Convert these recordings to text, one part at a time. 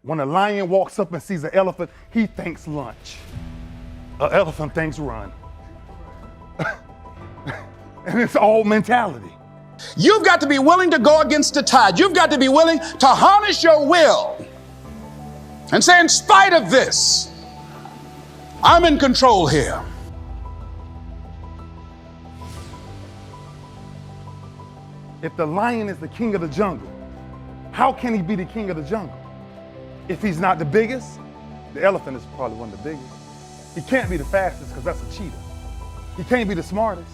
When a lion walks up and sees an elephant, he thinks lunch. An elephant thinks run. And it's all mentality. You've got to be willing to go against the tide. You've got to be willing to harness your will and say, in spite of this, I'm in control here. If the lion is the king of the jungle, how can he be the king of the jungle? If he's not the biggest, the elephant is probably one of the biggest. He can't be the fastest because that's a cheetah. He can't be the smartest.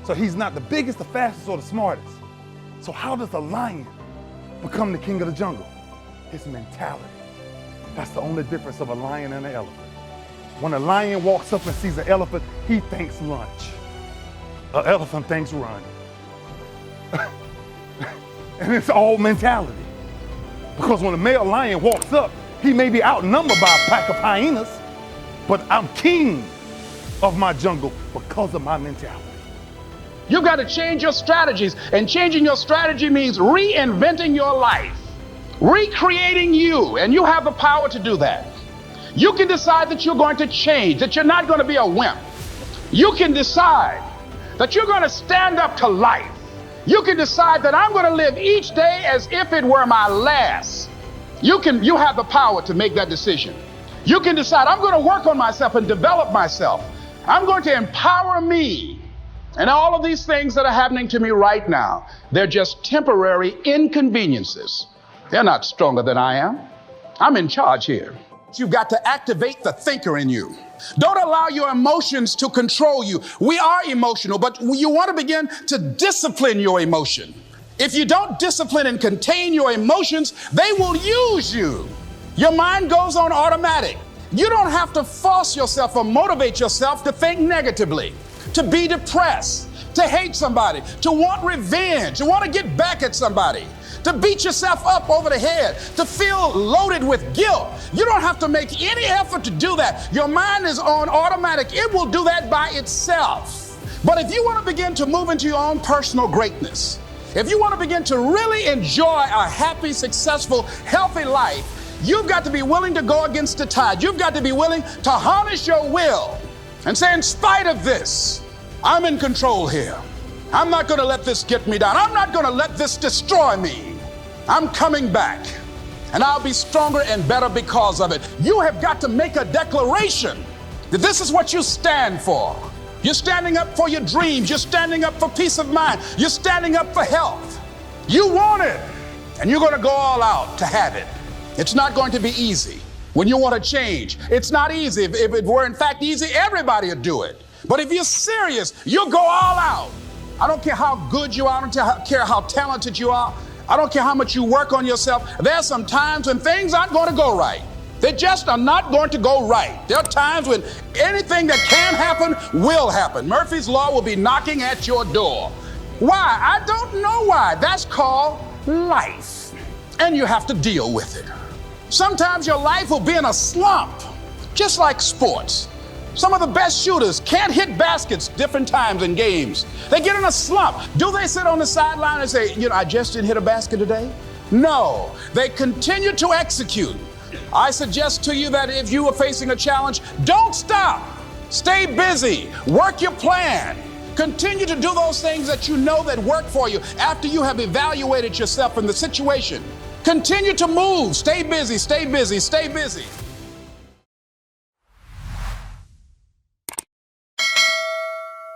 So he's not the biggest, the fastest, or the smartest. So how does a lion become the king of the jungle? His mentality. That's the only difference of a lion and an elephant. When a lion walks up and sees an elephant, he thinks lunch. An elephant thinks run. And it's all mentality. Because when a male lion walks up, he may be outnumbered by a pack of hyenas, but I'm king of my jungle because of my mentality. You've got to change your strategies, and changing your strategy means reinventing your life, recreating you, and you have the power to do that. You can decide that you're going to change, that you're not going to be a wimp. You can decide that you're going to stand up to life. You can decide that I'm going to live each day as if it were my last. You have the power to make that decision. You can decide I'm going to work on myself and develop myself. I'm going to empower me. And all of these things that are happening to me right now, they're just temporary inconveniences. They're not stronger than I am. I'm in charge here. You've got to activate the thinker in you. Don't allow your emotions to control you. We are emotional, but you want to begin to discipline your emotion. If you don't discipline and contain your emotions, they will use you. Your mind goes on automatic. You don't have to force yourself or motivate yourself to think negatively, to be depressed, to hate somebody, to want revenge, to want to get back at somebody, to beat yourself up over the head, to feel loaded with guilt. You don't have to make any effort to do that. Your mind is on automatic. It will do that by itself. But if you want to begin to move into your own personal greatness, if you want to begin to really enjoy a happy, successful, healthy life, you've got to be willing to go against the tide. You've got to be willing to harness your will and say, in spite of this, I'm in control here. I'm not going to let this get me down. I'm not going to let this destroy me. I'm coming back, and I'll be stronger and better because of it. You have got to make a declaration that this is what you stand for. You're standing up for your dreams. You're standing up for peace of mind. You're standing up for health. You want it, and you're going to go all out to have it. It's not going to be easy. When you want to change, it's not easy. If it were in fact easy, everybody would do it. But if you're serious, you'll go all out. I don't care how good you are. I don't care how talented you are. I don't care how much you work on yourself. There's some times when things aren't going to go right. They just are not going to go right. There are times when anything that can happen will happen. Murphy's Law will be knocking at your door. Why? I don't know why. That's called life. And you have to deal with it. Sometimes your life will be in a slump, just like sports. Some of the best shooters can't hit baskets different times in games. They get in a slump. Do they sit on the sideline and say, I just didn't hit a basket today? No, they continue to execute. I suggest to you that if you are facing a challenge, don't stop. Stay busy. Work your plan. Continue to do those things that you know that work for you after you have evaluated yourself in the situation. Continue to move. Stay busy, stay busy, stay busy.